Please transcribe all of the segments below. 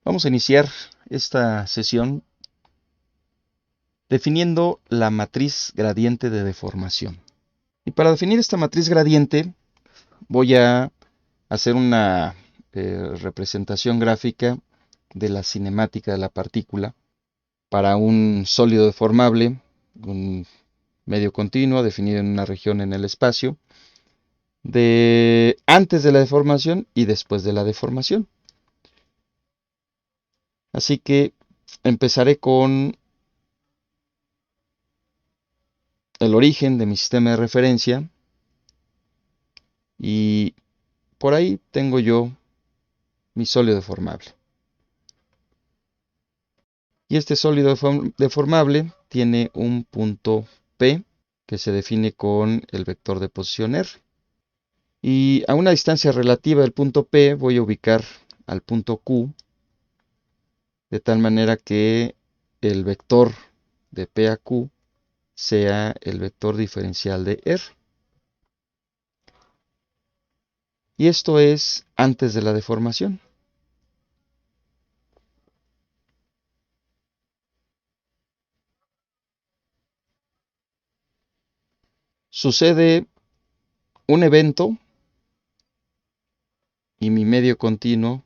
Vamos a iniciar esta sesión definiendo la matriz gradiente de deformación. Y para definir esta matriz gradiente voy a hacer una representación gráfica de la cinemática de la partícula para un sólido deformable, un medio continuo definido en una región en el espacio, de antes de la deformación y después de la deformación. Así que empezaré con el origen de mi sistema de referencia y por ahí tengo yo mi sólido deformable. Y este sólido deformable tiene un punto P que se define con el vector de posición R. Y a una distancia relativa del punto P voy a ubicar al punto Q de tal manera que el vector de P a Q sea el vector diferencial de R. Y esto es antes de la deformación. Sucede un evento y mi medio continuo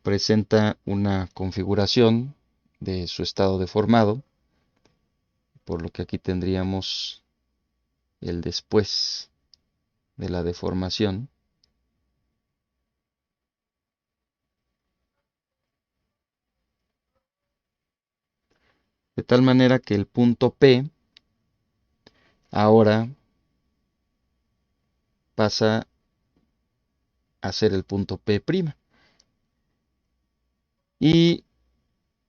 presenta una configuración de su estado deformado, por lo que aquí tendríamos el después de la deformación. De tal manera que el punto P ahora pasa a ser el punto P'. Y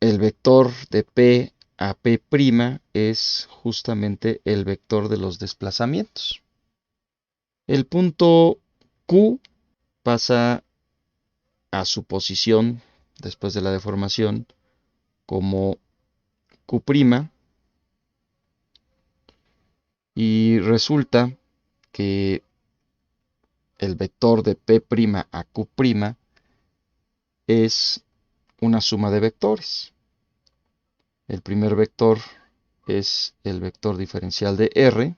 el vector de P a P' es justamente el vector de los desplazamientos. El punto Q pasa a su posición después de la deformación como Q', y resulta que el vector de P' a Q' es una suma de vectores. El primer vector es el vector diferencial de R,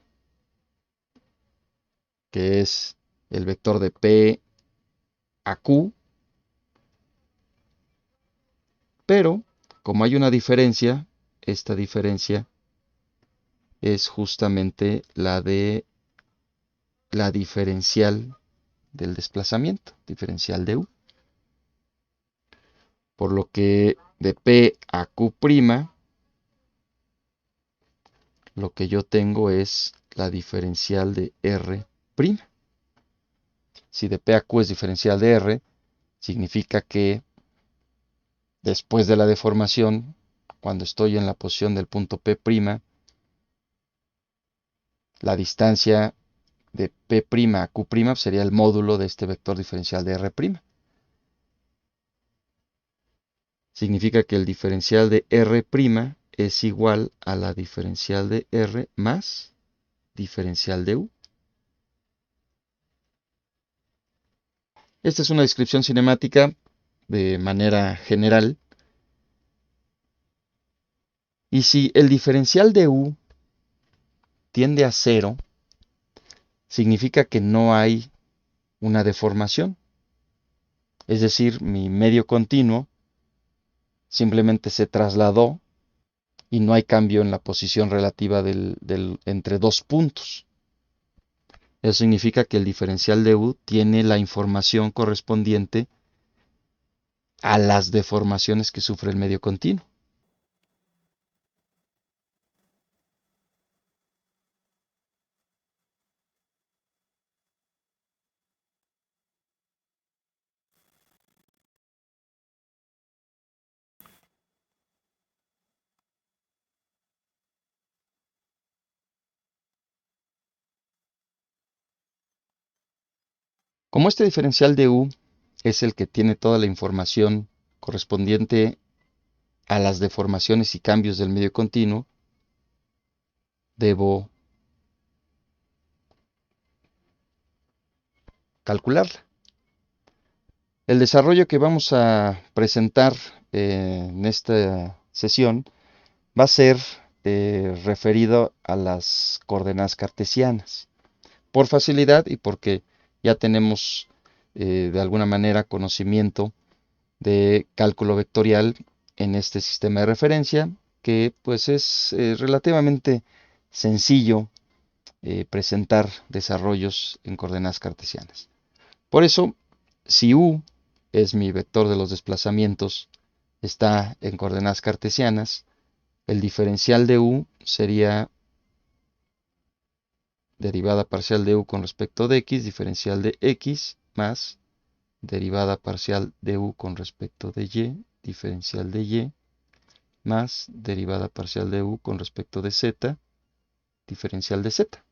que es el vector de P a Q, pero como hay una diferencia, esta diferencia es justamente la de la diferencial del desplazamiento, diferencial de U. Por lo que de P a Q', lo que yo tengo es la diferencial de R'. Si de P a Q es diferencial de R, significa que después de la deformación, cuando estoy en la posición del punto P', la distancia de P' a Q' sería el módulo de este vector diferencial de R'. Significa que el diferencial de R' es igual a la diferencial de R más diferencial de U. Esta es una descripción cinemática de manera general. Y si el diferencial de U tiende a 0, significa que no hay una deformación. Es decir, mi medio continuo simplemente se trasladó y no hay cambio en la posición relativa entre dos puntos. Eso significa que el diferencial de U tiene la información correspondiente a las deformaciones que sufre el medio continuo. Como este diferencial de U es el que tiene toda la información correspondiente a las deformaciones y cambios del medio continuo, debo calcularla. El desarrollo que vamos a presentar en esta sesión va a ser referido a las coordenadas cartesianas. Por facilidad y porque ya tenemos de alguna manera conocimiento de cálculo vectorial en este sistema de referencia, que pues es relativamente sencillo presentar desarrollos en coordenadas cartesianas. Por eso, si U es mi vector de los desplazamientos, está en coordenadas cartesianas, el diferencial de U sería derivada parcial de U con respecto de X, diferencial de X, más derivada parcial de U con respecto de Y, diferencial de Y, más derivada parcial de U con respecto de Z, diferencial de Z.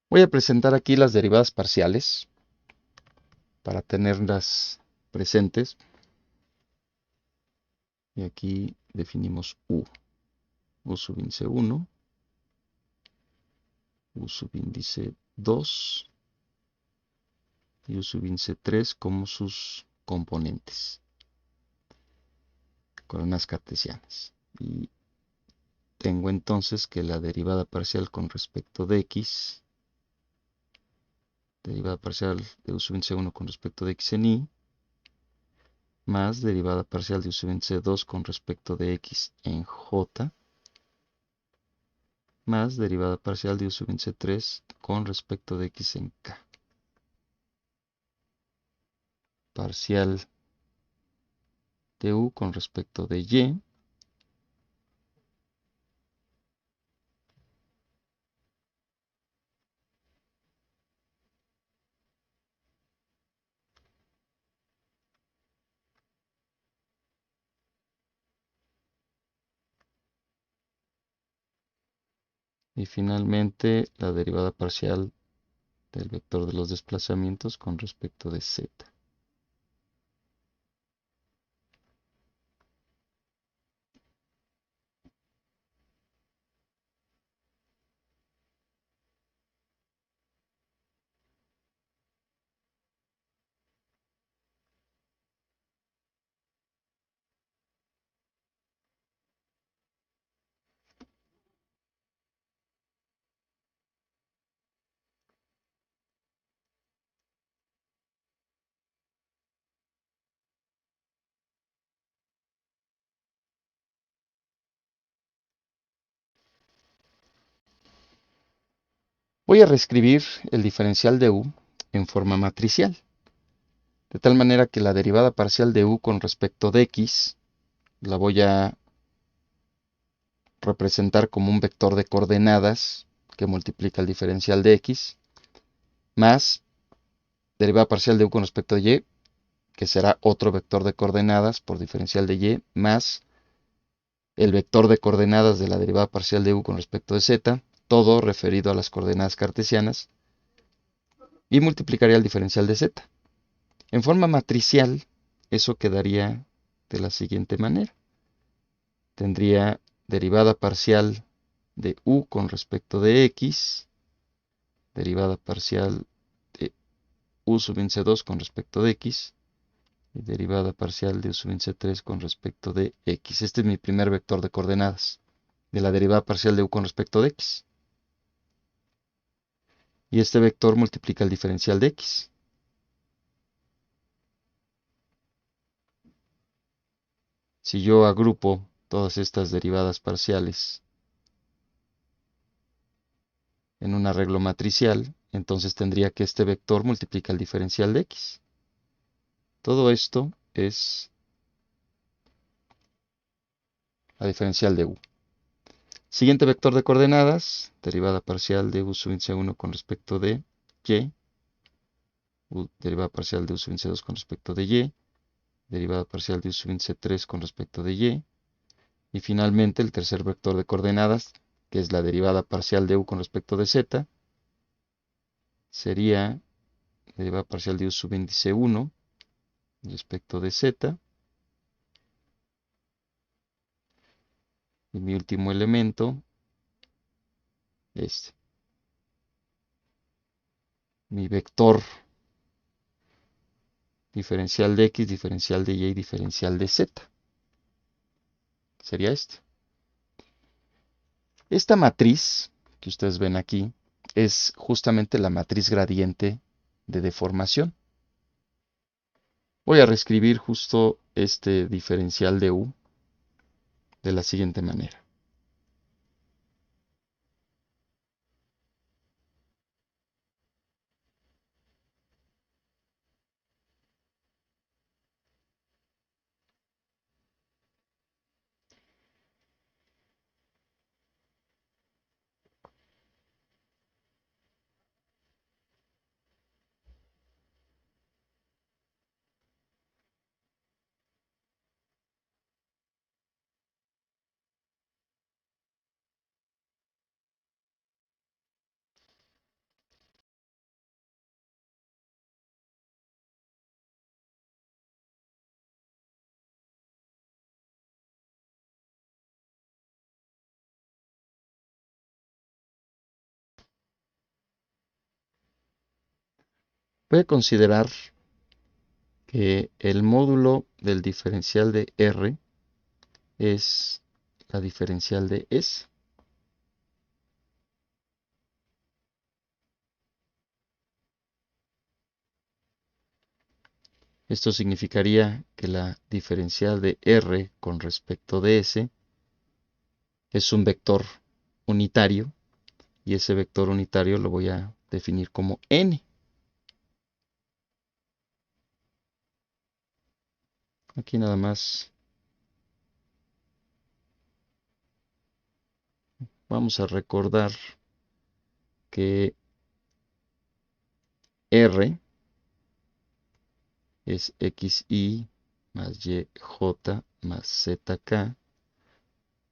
Voy a presentar aquí las derivadas parciales para tenerlas presentes. Y aquí definimos U. U subíndice 1, U subíndice 2 y U subíndice 3 como sus componentes, coordenadas cartesianas. Y tengo entonces que la derivada parcial con respecto de X, derivada parcial de U subíndice 1 con respecto de X en Y, más derivada parcial de U subíndice 2 con respecto de X en J, más derivada parcial de U subíndice 3 con respecto de X en K. Parcial de U con respecto de Y, y finalmente la derivada parcial del vector de los desplazamientos con respecto de Z. Voy a reescribir el diferencial de U en forma matricial, de tal manera que la derivada parcial de U con respecto de X la voy a representar como un vector de coordenadas que multiplica el diferencial de X, más derivada parcial de U con respecto de Y, que será otro vector de coordenadas por diferencial de Y, más el vector de coordenadas de la derivada parcial de U con respecto de Z, todo referido a las coordenadas cartesianas, y multiplicaría el diferencial de Z. En forma matricial, eso quedaría de la siguiente manera. Tendría derivada parcial de U con respecto de X, derivada parcial de U subíndice 2 con respecto de X, y derivada parcial de U subíndice 3 con respecto de X. Este es mi primer vector de coordenadas de la derivada parcial de U con respecto de X. Y este vector multiplica el diferencial de X. Si yo agrupo todas estas derivadas parciales en un arreglo matricial, entonces tendría que este vector multiplica el diferencial de X. Todo esto es la diferencial de U. Siguiente vector de coordenadas, derivada parcial de u subíndice 1 con respecto de y, derivada parcial de u subíndice 2 con respecto de y, derivada parcial de u subíndice 3 con respecto de y finalmente el tercer vector de coordenadas, que es la derivada parcial de u con respecto de z, sería derivada parcial de u subíndice 1 respecto de z, y mi último elemento, este, mi vector diferencial de x, diferencial de y, diferencial de z, sería este. Esta matriz que ustedes ven aquí es justamente la matriz gradiente de deformación. Voy a reescribir justo este diferencial de u de la siguiente manera. Voy a considerar que el módulo del diferencial de R es la diferencial de S. Esto significaría que la diferencial de R con respecto de S es un vector unitario y ese vector unitario lo voy a definir como n. Aquí nada más vamos a recordar que R es xy más yj más zk,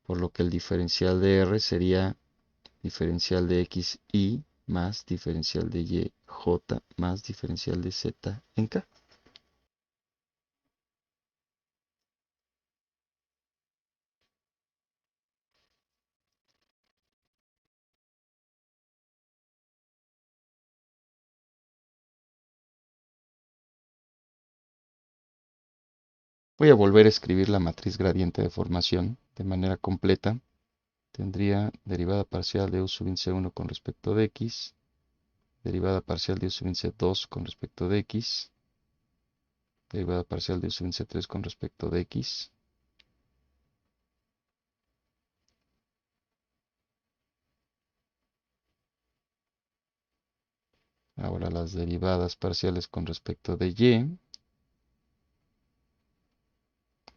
por lo que el diferencial de R sería diferencial de xy más diferencial de yj más diferencial de z en k. Voy a volver a escribir la matriz gradiente de formación de manera completa. Tendría derivada parcial de u subíndice 1 con respecto de x, derivada parcial de u subíndice 2 con respecto de x, derivada parcial de u subíndice 3 con respecto de x. Ahora las derivadas parciales con respecto de y.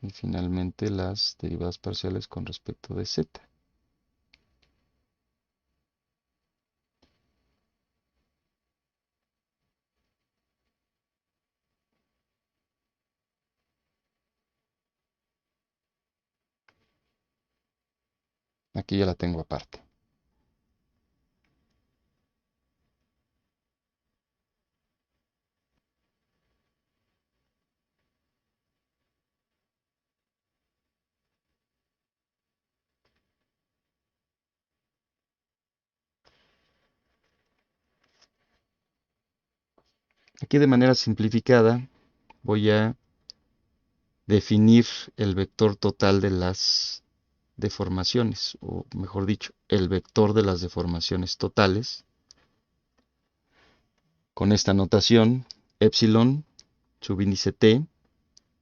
Y finalmente las derivadas parciales con respecto de z. Aquí ya la tengo aparte. Aquí de manera simplificada voy a definir el vector total de las deformaciones, o mejor dicho, el vector de las deformaciones totales, con esta notación, epsilon subíndice t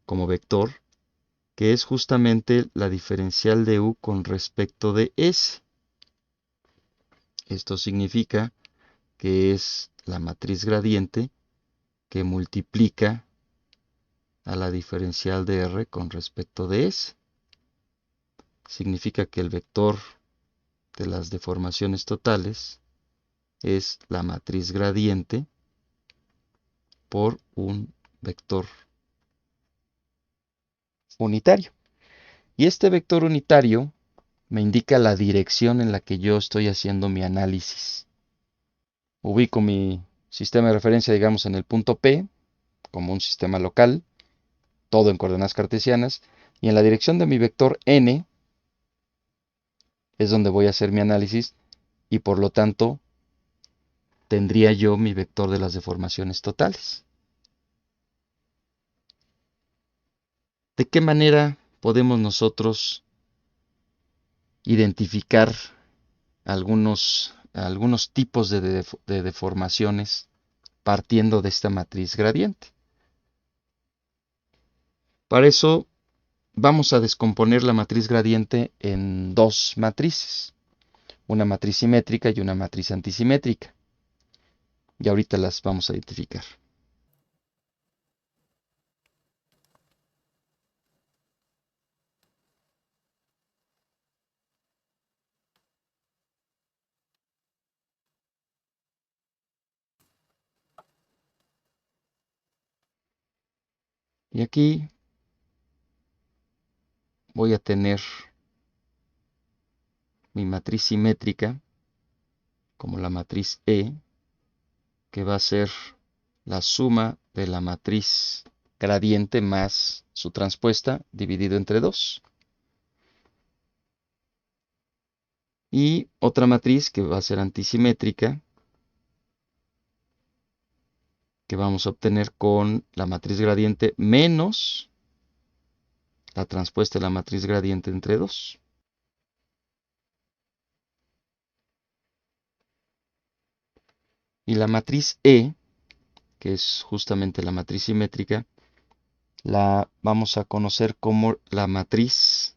como vector, que es justamente la diferencial de u con respecto de s. Esto significa que es la matriz gradiente que multiplica a la diferencial de r con respecto de s. Significa que el vector de las deformaciones totales es la matriz gradiente por un vector unitario. Y este vector unitario me indica la dirección en la que yo estoy haciendo mi análisis. Ubico mi sistema de referencia, digamos, en el punto P, como un sistema local, todo en coordenadas cartesianas, y en la dirección de mi vector n es donde voy a hacer mi análisis, y por lo tanto tendría yo mi vector de las deformaciones totales. ¿De qué manera podemos nosotros identificar algunos tipos de deformaciones partiendo de esta matriz gradiente? Para eso vamos a descomponer la matriz gradiente en dos matrices, una matriz simétrica y una matriz antisimétrica. Y ahorita las vamos a identificar. Y aquí voy a tener mi matriz simétrica como la matriz E, que va a ser la suma de la matriz gradiente más su transpuesta dividido entre 2. Y otra matriz que va a ser antisimétrica, que vamos a obtener con la matriz gradiente menos la transpuesta de la matriz gradiente entre 2. Y la matriz E, que es justamente la matriz simétrica, la vamos a conocer como la matriz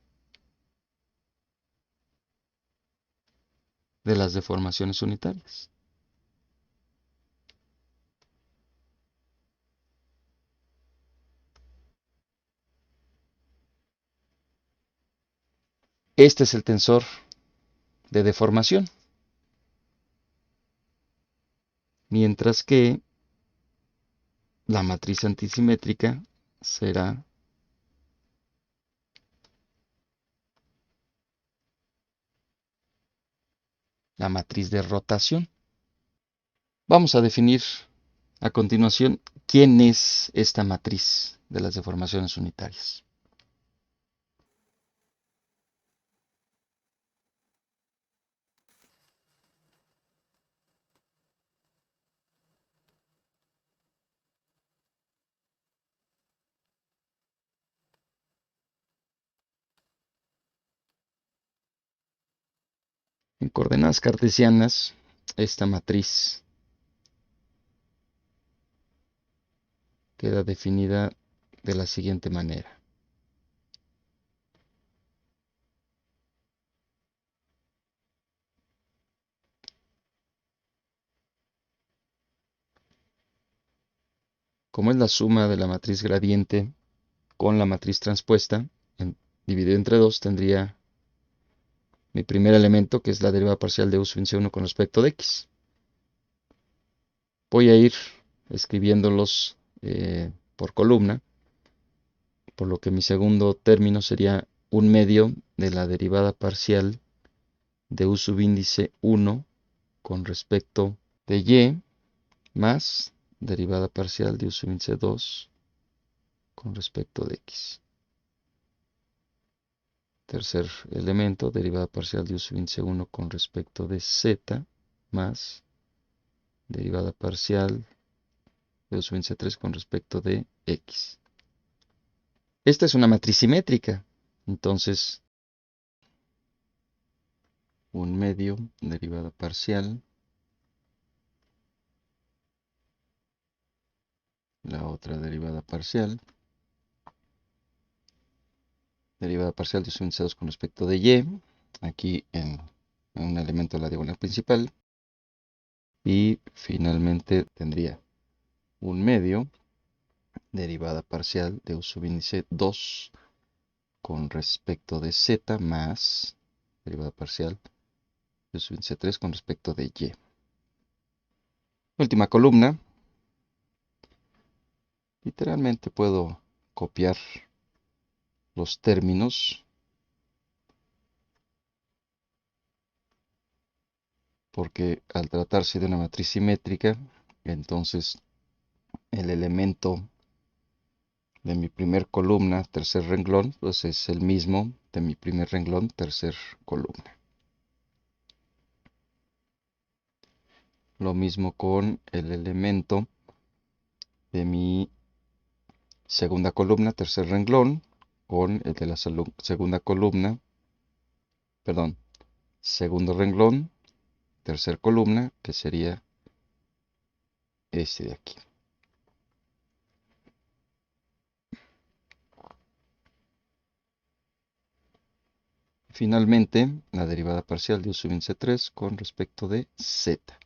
de las deformaciones unitarias. Este es el tensor de deformación. Mientras que la matriz antisimétrica será la matriz de rotación. Vamos a definir a continuación quién es esta matriz de las deformaciones unitarias. En coordenadas cartesianas, esta matriz queda definida de la siguiente manera. Como es la suma de la matriz gradiente con la matriz transpuesta, dividido entre 2, tendría mi primer elemento, que es la derivada parcial de u sub índice 1 con respecto de x. Voy a ir escribiéndolos por columna, por lo que mi segundo término sería 1/2 de la derivada parcial de u sub índice 1 con respecto de y más derivada parcial de u sub índice 2 con respecto de x. Tercer elemento, derivada parcial de u sub índice 1 con respecto de z más derivada parcial de u sub índice 3 con respecto de x. Esta es una matriz simétrica, entonces 1/2 derivada parcial, la otra derivada parcial de u sub índice 2 con respecto de y, aquí en un elemento de la diagonal principal, y finalmente tendría 1/2 derivada parcial de u sub índice 2 con respecto de z más derivada parcial de U sub índice 3 con respecto de Y. Última columna. Literalmente puedo copiar los términos porque al tratarse de una matriz simétrica, entonces el elemento de mi primer columna, tercer renglón, pues es el mismo de mi primer renglón, tercer columna. Lo mismo con el elemento de mi segunda columna, tercer renglón, con el de la segunda columna, perdón, segundo renglón, tercer columna, que sería este de aquí. Finalmente, la derivada parcial de U sub índice 3 con respecto de Z.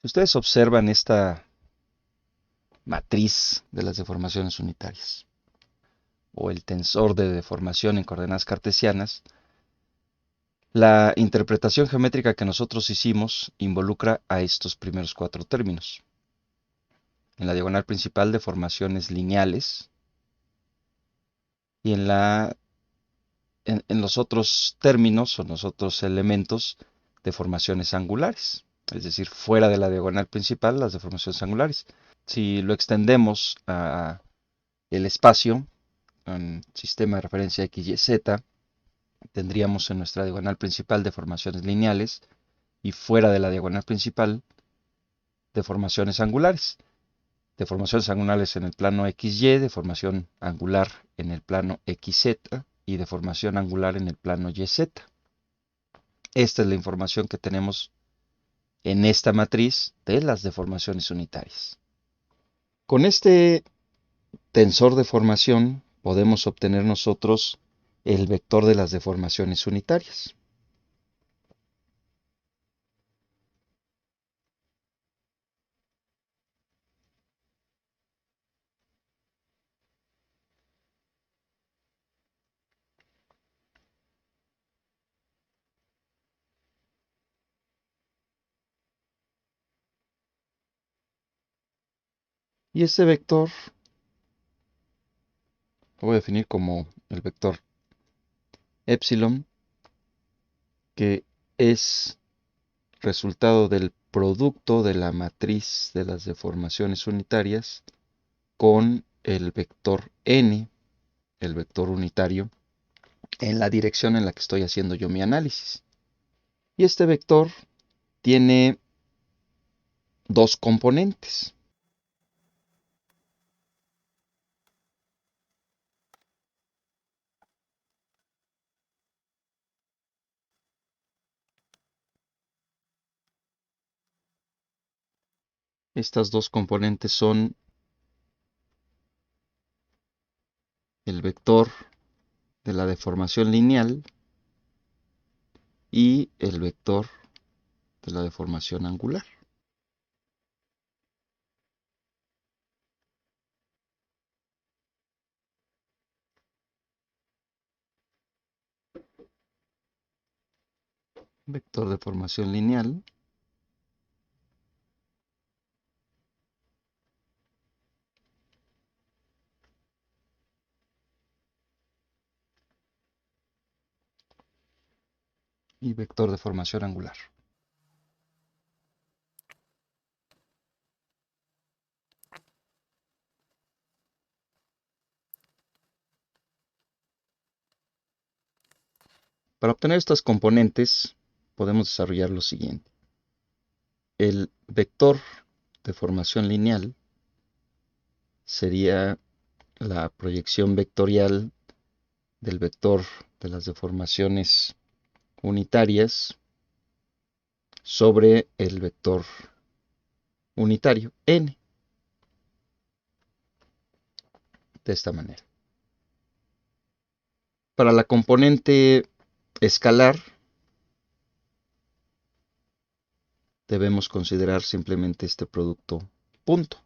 Si ustedes observan esta matriz de las deformaciones unitarias, o el tensor de deformación en coordenadas cartesianas, la interpretación geométrica que nosotros hicimos involucra a estos primeros cuatro términos. En la diagonal principal, deformaciones lineales, y en los otros términos o los otros elementos, deformaciones angulares, es decir, fuera de la diagonal principal, las deformaciones angulares. Si lo extendemos a el espacio, en sistema de referencia X, Y, Z, tendríamos en nuestra diagonal principal deformaciones lineales y fuera de la diagonal principal deformaciones angulares. Deformaciones angulares en el plano XY, deformación angular en el plano XZ y deformación angular en el plano YZ. Esta es la información que tenemos en esta matriz de las deformaciones unitarias. Con este tensor de formación podemos obtener nosotros el vector de las deformaciones unitarias. Y este vector lo voy a definir como el vector epsilon, que es resultado del producto de la matriz de las deformaciones unitarias con el vector n, el vector unitario, en la dirección en la que estoy haciendo yo mi análisis. Y este vector tiene dos componentes. Estas dos componentes son el vector de la deformación lineal y el vector de la deformación angular. Vector de formación lineal y vector de formación angular. Para obtener estas componentes podemos desarrollar lo siguiente. El vector de formación lineal sería la proyección vectorial del vector de las deformaciones unitarias sobre el vector unitario n, de esta manera. Para la componente escalar debemos considerar simplemente este producto punto.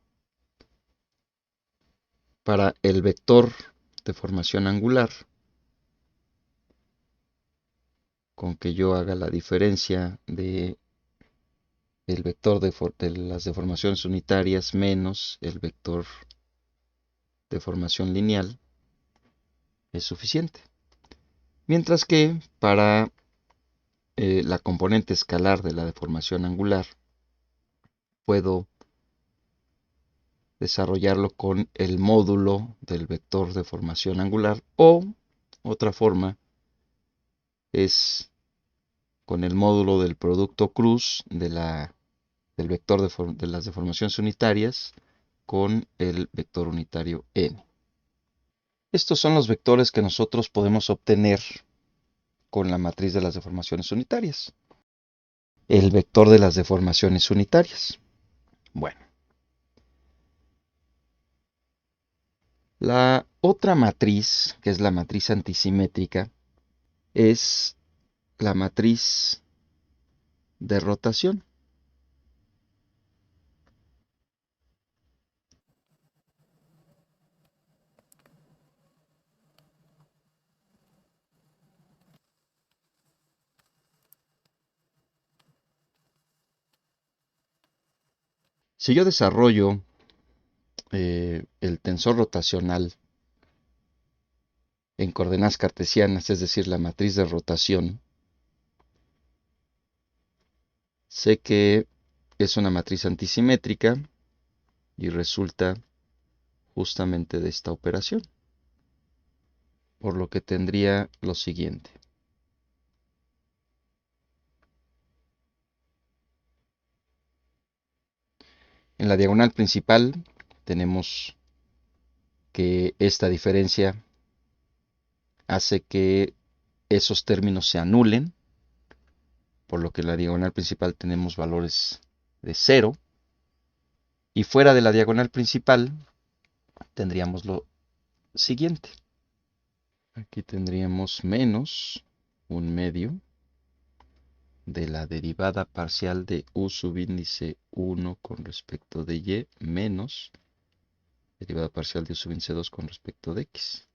para el vector de formación angular, con que yo haga la diferencia de el vector de las deformaciones unitarias menos el vector de formación lineal, es suficiente. Mientras que para la componente escalar de la deformación angular, puedo desarrollarlo con el módulo del vector de formación angular, o otra forma es con el módulo del producto cruz del vector de las deformaciones unitarias con el vector unitario n. Estos son los vectores que nosotros podemos obtener con la matriz de las deformaciones unitarias. El vector de las deformaciones unitarias. Bueno. La otra matriz, que es la matriz antisimétrica, es la matriz de rotación. Si yo desarrollo el tensor rotacional en coordenadas cartesianas, es decir, la matriz de rotación, sé que es una matriz antisimétrica y resulta justamente de esta operación, por lo que tendría lo siguiente. En la diagonal principal tenemos que esta diferencia hace que esos términos se anulen, por lo que en la diagonal principal tenemos valores de 0. Y fuera de la diagonal principal tendríamos lo siguiente. Aquí tendríamos menos un medio de la derivada parcial de u subíndice 1 con respecto de y menos derivada parcial de u subíndice 2 con respecto de x.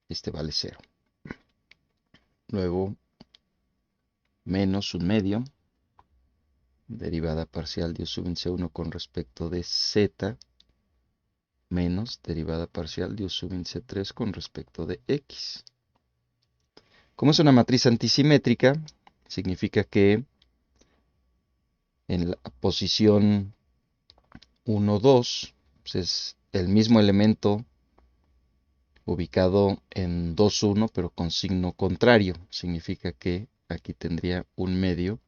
Este vale 0. Luego, menos un medio derivada parcial de u subíndice 1 con respecto de z menos derivada parcial de u subíndice 3 con respecto de x. Como es una matriz antisimétrica, significa que en la posición 1, 2, pues es el mismo elemento ubicado en 2, 1, pero con signo contrario. Significa que aquí tendría un medio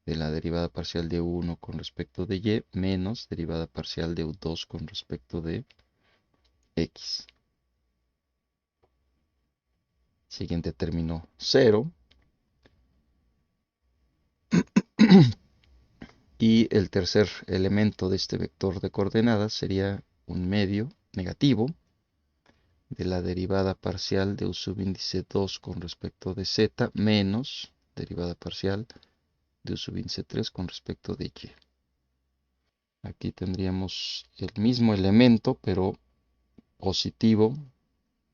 de la derivada parcial de u1 con respecto de y menos derivada parcial de u2 con respecto de x. Siguiente término 0. Y el tercer elemento de este vector de coordenadas sería un medio negativo de la derivada parcial de u subíndice 2 con respecto de z menos derivada parcial de u subíndice 3 con respecto de y. Aquí tendríamos el mismo elemento, pero positivo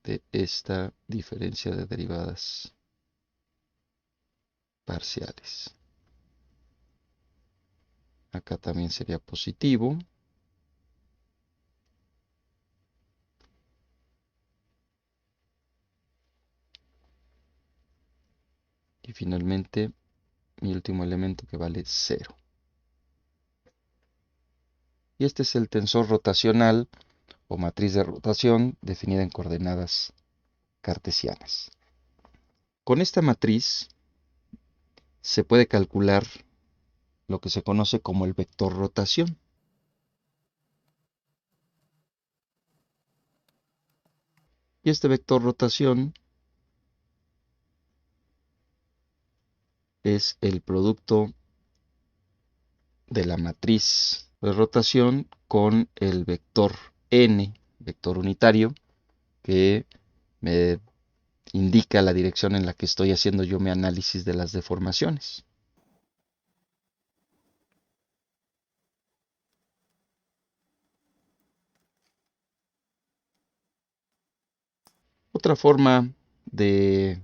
de esta diferencia de derivadas parciales. Acá también sería positivo. Y finalmente, mi último elemento que vale 0. Y este es el tensor rotacional o matriz de rotación definida en coordenadas cartesianas. Con esta matriz se puede calcular lo que se conoce como el vector rotación. Y este vector rotación es el producto de la matriz de rotación con el vector n, vector unitario, que me indica la dirección en la que estoy haciendo yo mi análisis de las deformaciones. Otra forma de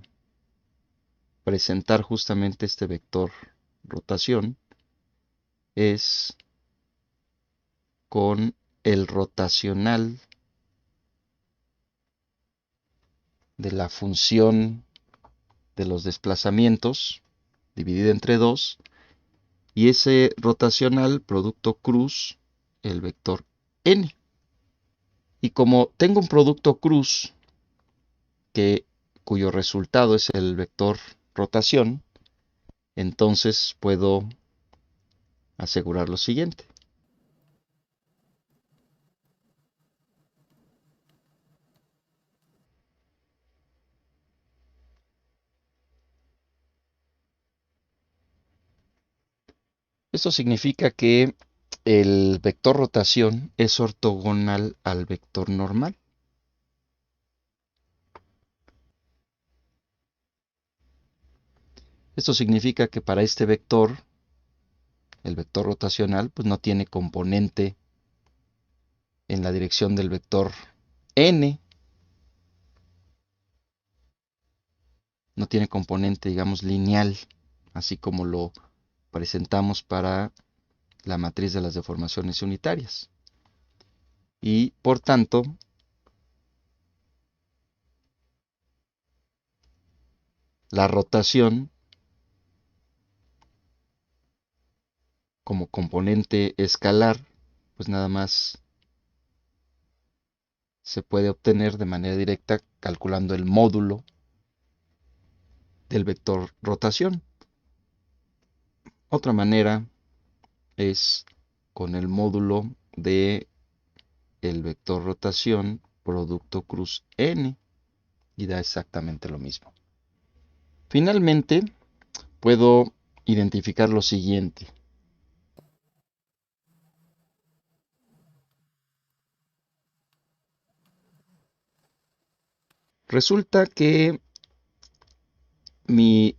presentar justamente este vector rotación es con el rotacional de la función de los desplazamientos dividida entre 2 y ese rotacional producto cruz el vector n. Y como tengo un producto cruz cuyo resultado es el vector rotación, entonces puedo asegurar lo siguiente. Esto significa que el vector rotación es ortogonal al vector normal. Esto significa que para este vector, el vector rotacional, pues no tiene componente en la dirección del vector n, no tiene componente, digamos, lineal, así como lo presentamos para la matriz de las deformaciones unitarias. Y por tanto, la rotación como componente escalar, pues nada más se puede obtener de manera directa calculando el módulo del vector rotación. Otra manera es con el módulo de el vector rotación producto cruz n y da exactamente lo mismo. Finalmente, puedo identificar lo siguiente. Resulta que mi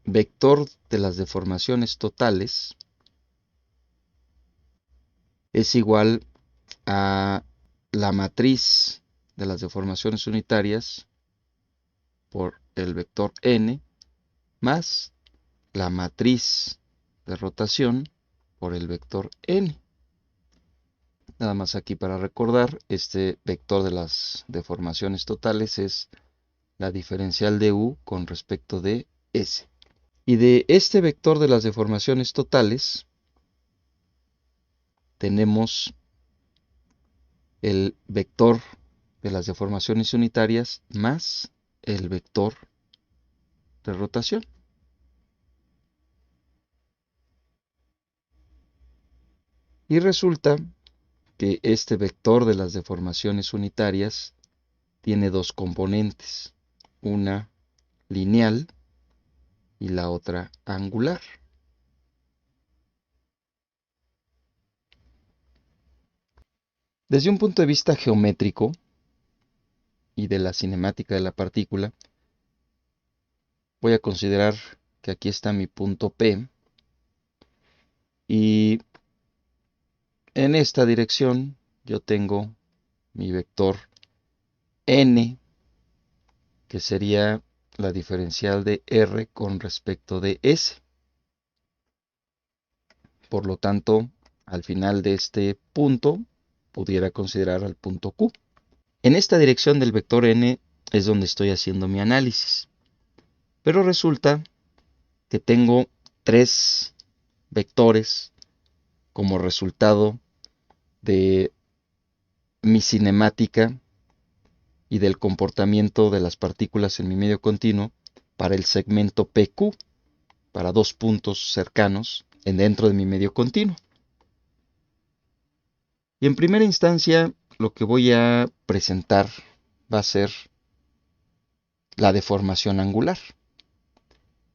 vector de las deformaciones totales es igual a la matriz de las deformaciones unitarias por el vector n más la matriz de rotación por el vector n. Nada más aquí para recordar, este vector de las deformaciones totales es la diferencial de u con respecto de s. Y de este vector de las deformaciones totales tenemos el vector de las deformaciones unitarias más el vector de rotación. Y resulta que este vector de las deformaciones unitarias tiene dos componentes, una lineal y la otra angular. Desde un punto de vista geométrico y de la cinemática de la partícula, voy a considerar que aquí está mi punto P y en esta dirección yo tengo mi vector n, que sería la diferencial de r con respecto de s. Por lo tanto, al final de este punto, pudiera considerar al punto Q. En esta dirección del vector n es donde estoy haciendo mi análisis. Pero resulta que tengo tres vectores como resultado de mi cinemática y del comportamiento de las partículas en mi medio continuo para el segmento PQ, para dos puntos cercanos dentro de mi medio continuo. Y en primera instancia, lo que voy a presentar va a ser la deformación angular.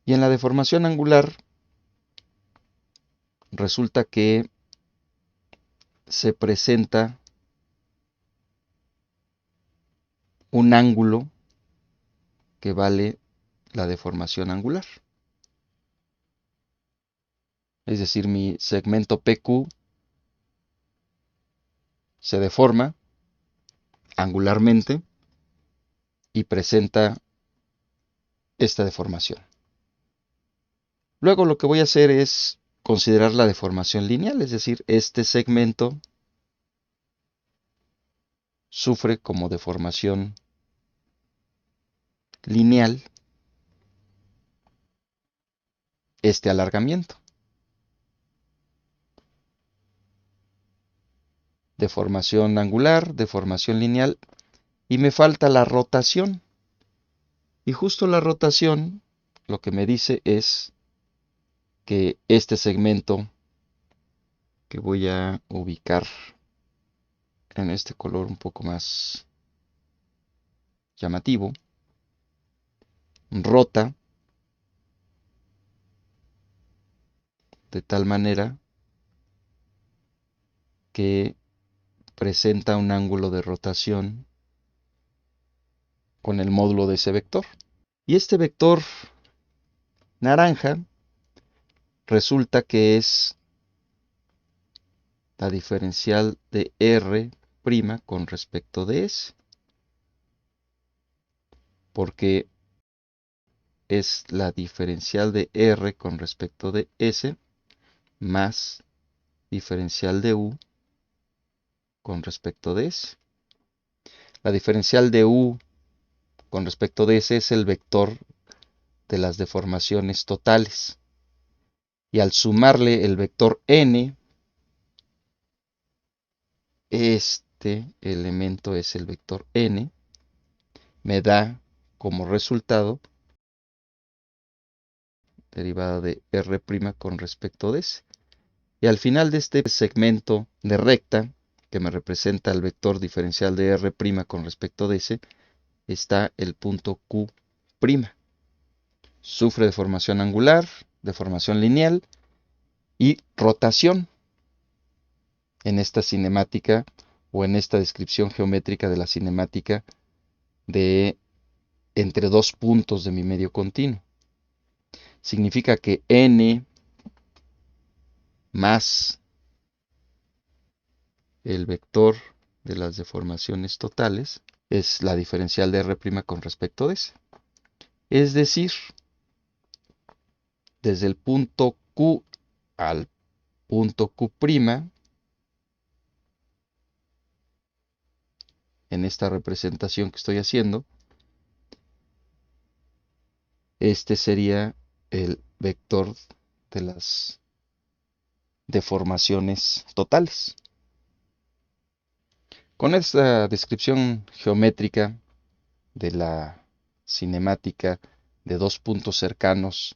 Y en la deformación angular resulta que se presenta un ángulo que vale la deformación angular. Es decir, mi segmento PQ se deforma angularmente y presenta esta deformación. Luego lo que voy a hacer es considerar la deformación lineal, es decir, este segmento sufre como deformación lineal este alargamiento. Deformación angular, deformación lineal, y me falta la rotación. Y justo la rotación lo que me dice es que este segmento que voy a ubicar en este color un poco más llamativo, rota de tal manera que presenta un ángulo de rotación con el módulo de ese vector. Y este vector naranja resulta que es la diferencial de R' con respecto de S, porque es la diferencial de R con respecto de S más diferencial de U con respecto de S. La diferencial de U con respecto de S es el vector de las deformaciones totales. Y al sumarle el vector N, este elemento es el vector N, me da como resultado derivada de R' con respecto de S. Y al final de este segmento de recta, que me representa el vector diferencial de R' con respecto de S, está el punto Q'. Sufre deformación angular, deformación lineal y rotación en esta cinemática o en esta descripción geométrica de la cinemática de entre dos puntos de mi medio continuo. Significa que N más el vector de las deformaciones totales es la diferencial de R' con respecto de S. Es decir, desde el punto Q al punto Q', en esta representación que estoy haciendo, este sería el vector de las deformaciones totales. Con esta descripción geométrica de la cinemática de dos puntos cercanos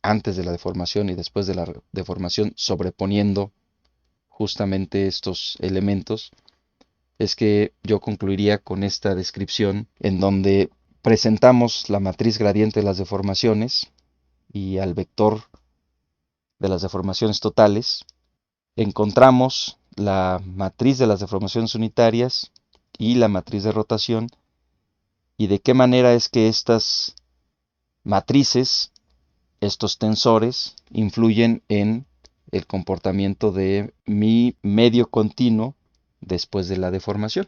antes de la deformación y después de la deformación, sobreponiendo justamente estos elementos, es que yo concluiría con esta descripción en donde presentamos la matriz gradiente de las deformaciones y al vector de las deformaciones totales, encontramos la matriz de las deformaciones unitarias y la matriz de rotación, y de qué manera es que estas matrices, estos tensores, influyen en el comportamiento de mi medio continuo después de la deformación.